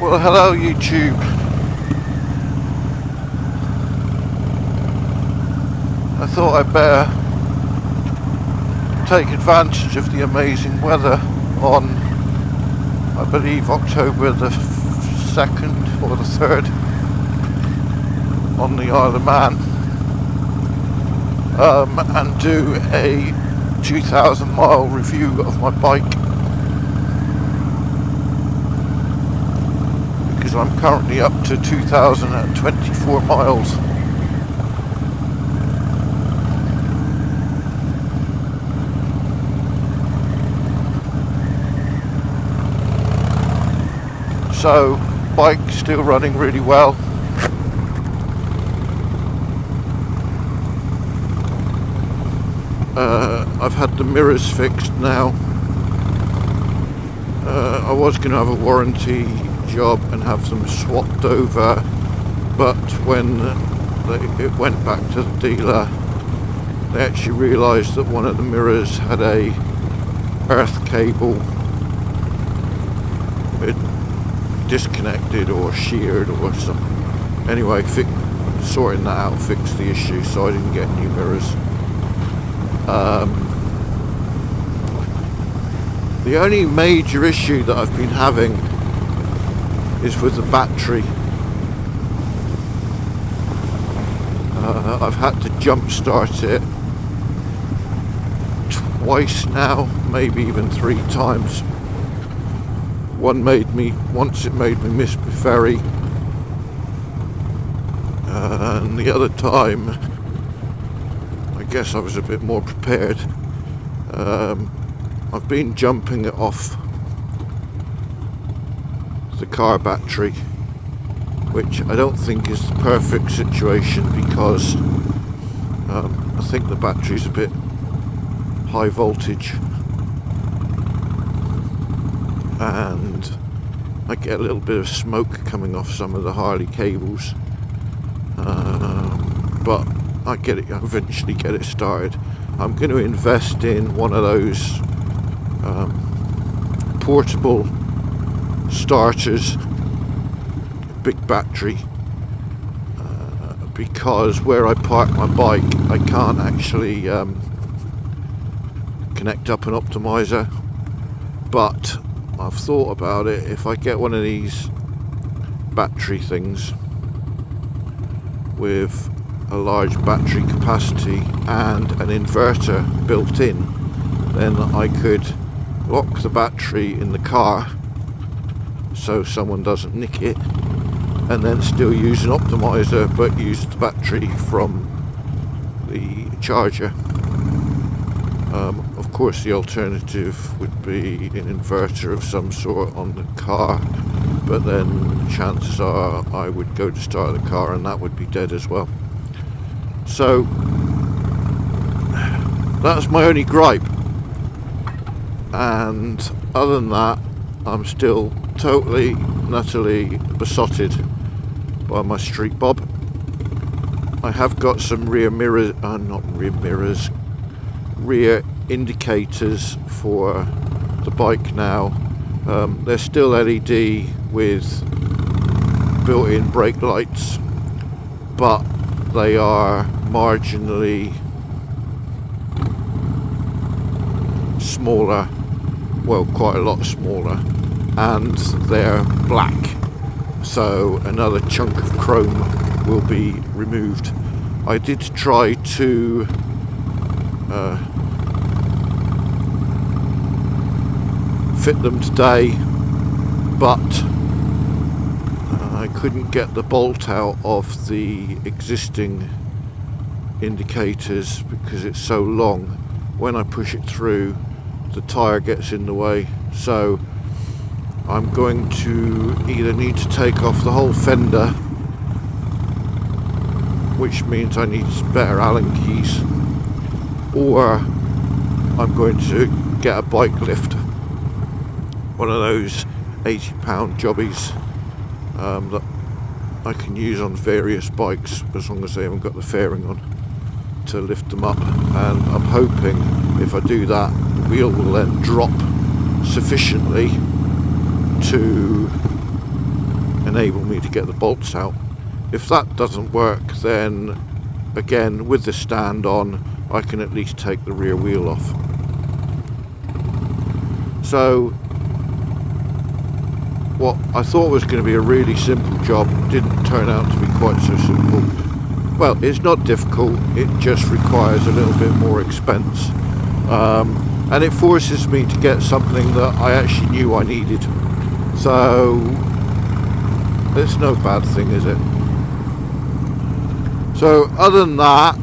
Well, hello YouTube. I thought I'd better take advantage of the amazing weather on, I believe, October the 2nd or the 3rd on the Isle of Man, and do a 2,000 mile review of my bike, because I'm currently up to 2,024 miles. So, bike still running really well. I've had the mirrors fixed now. I was going to have a warranty job and have them swapped over, but when it went back to the dealer, they actually realised that one of the mirrors had a earth cable disconnected or sheared or something. Anyway, sorting that out fixed the issue, so I didn't get new mirrors. The only major issue that I've been having is with the battery. I've had to jump start it twice now, maybe even 3 times. Once it made me miss my ferry, and the other time I guess I was a bit more prepared. I've been jumping it off the car battery, which I don't think is the perfect situation, because I think the battery's a bit high voltage and I get a little bit of smoke coming off some of the Harley cables, but I eventually get it started. I'm going to invest in one of those portable starters, big battery, because where I park my bike I can't actually connect up an optimizer, but I've thought about it. If I get one of these battery things with a large battery capacity and an inverter built in, then I could lock the battery in the car so someone doesn't nick it, and then still use an optimizer but use the battery from the charger. Of course, the alternative would be an inverter of some sort on the car, but then chances are I would go to start the car and that would be dead as well. So that's my only gripe, and other than that, I'm still totally, utterly besotted by my street bob. I have got some rear mirrors, rear indicators for the bike now. They're still LED with built-in brake lights, but they are marginally smaller, well, quite a lot smaller, and they're black, so another chunk of chrome will be removed. I did try to fit them today, but I couldn't get the bolt out of the existing indicators because it's so long. When I push it through, the tyre gets in the way, so I'm going to either need to take off the whole fender, which means I need better Allen keys, or I'm going to get a bike lift, one of those £80 jobbies that I can use on various bikes as long as they haven't got the fairing on, to lift them up. And I'm hoping if I do that, the wheel will then drop sufficiently to enable me to get the bolts out. If that doesn't work, then again with the stand on I can at least take the rear wheel off. So what I thought was going to be a really simple job didn't turn out to be quite so simple. Well, it's not difficult, it just requires a little bit more expense. And it forces me to get something that I actually knew I needed. So it's no bad thing, is it? So other than that,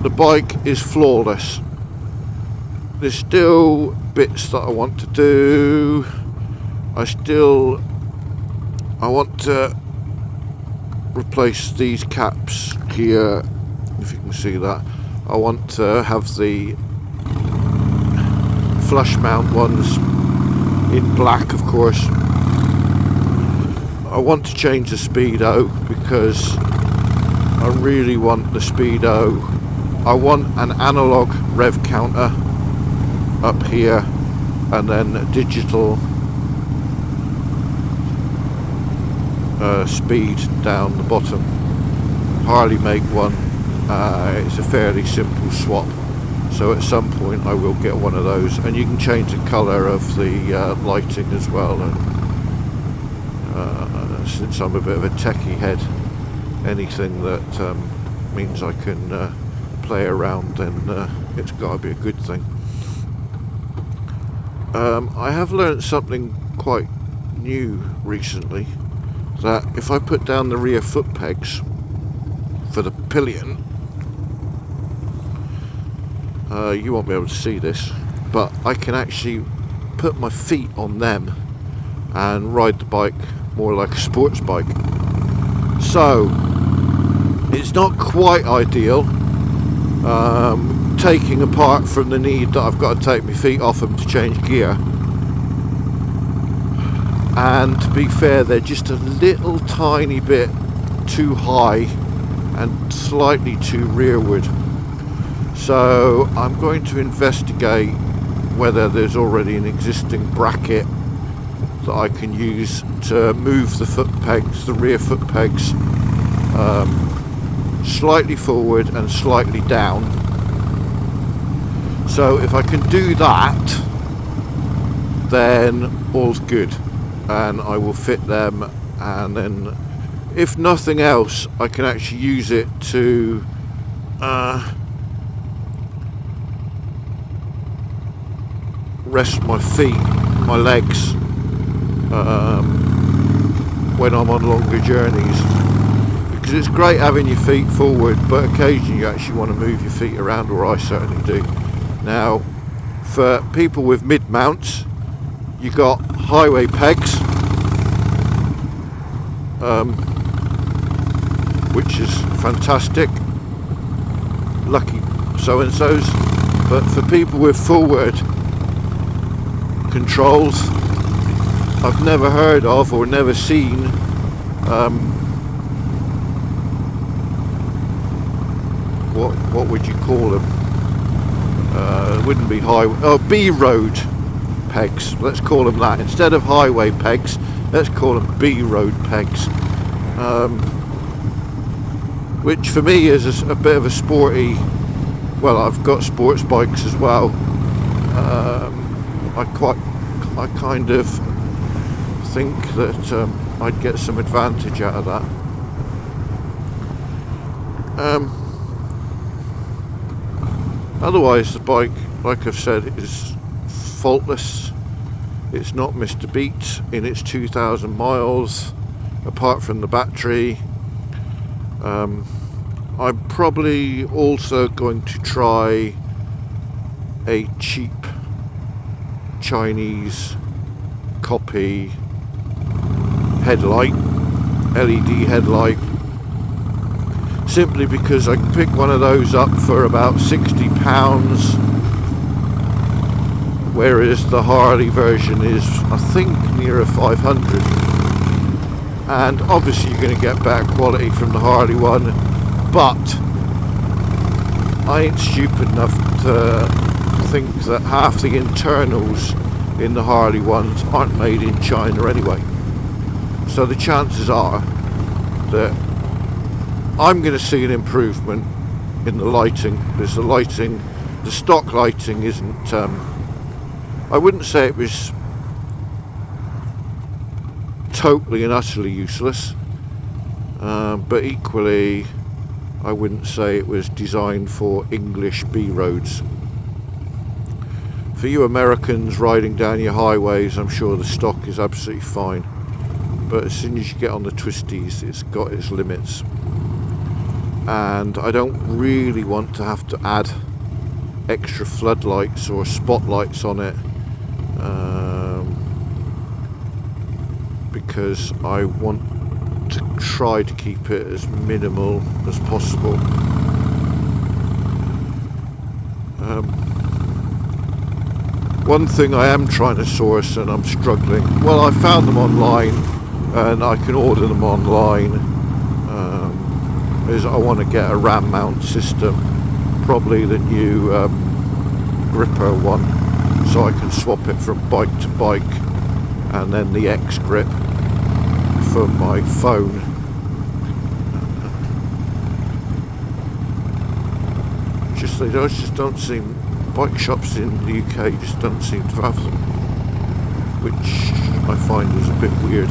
the bike is flawless. There's still bits that I want to do. I want to replace these caps here, if you can see that. I want to have the flush mount ones in black, of course. I want to change the speedo because I really want the speedo. I want an analog rev counter up here and then a digital speed down the bottom. Harley make one. It's a fairly simple swap, so at some point I will get one of those, and you can change the colour of the lighting as well. And since I'm a bit of a techie head, anything that means I can play around, then it's got to be a good thing. I have learnt something quite new recently, that if I put down the rear foot pegs for the pillion, you won't be able to see this, but I can actually put my feet on them and ride the bike more like a sports bike. So it's not quite ideal, taking apart from the need that I've got to take my feet off them to change gear. And to be fair, they're just a little tiny bit too high and slightly too rearward. So I'm going to investigate whether there's already an existing bracket that I can use to move the foot pegs, the rear foot pegs, slightly forward and slightly down. So if I can do that, then all's good, and I will fit them, and then if nothing else I can actually use it to rest my feet, my legs, when I'm on longer journeys, because it's great having your feet forward, but occasionally you actually want to move your feet around, or I certainly do. Now for people with mid mounts, you got highway pegs, which is fantastic, lucky so-and-sos. But for people with forward controls, I've never heard of or never seen what would you call them? It wouldn't be highway, B-road pegs, let's call them that. Instead of highway pegs, let's call them B-road pegs, which for me is a bit of a sporty, well, I've got sports bikes as well. I kind of think that I'd get some advantage out of that. Otherwise the bike, like I've said, is faultless. It's not missed a beat in its 2,000 miles, apart from the battery. I'm probably also going to try a cheap Chinese copy headlight, LED headlight, simply because I can pick one of those up for about £60, whereas the Harley version is, I think, nearer 500. And obviously you're going to get better quality from the Harley one, but I ain't stupid enough to think that half the internals in the Harley ones aren't made in China anyway. So the chances are that I'm going to see an improvement in the lighting, because the stock lighting isn't, I wouldn't say it was totally and utterly useless, but equally I wouldn't say it was designed for English B roads. For you Americans riding down your highways, I'm sure the stock is absolutely fine, but as soon as you get on the twisties, it's got its limits, and I don't really want to have to add extra floodlights or spotlights on it, because I want to try to keep it as minimal as possible. One thing I am trying to source, and I'm struggling, well, I found them online and I can order them online, is I want to get a ram mount system, probably the new gripper one, so I can swap it from bike to bike, and then the X grip for my phone. They just don't seem, bike shops in the UK just don't seem to have them, which I find is a bit weird.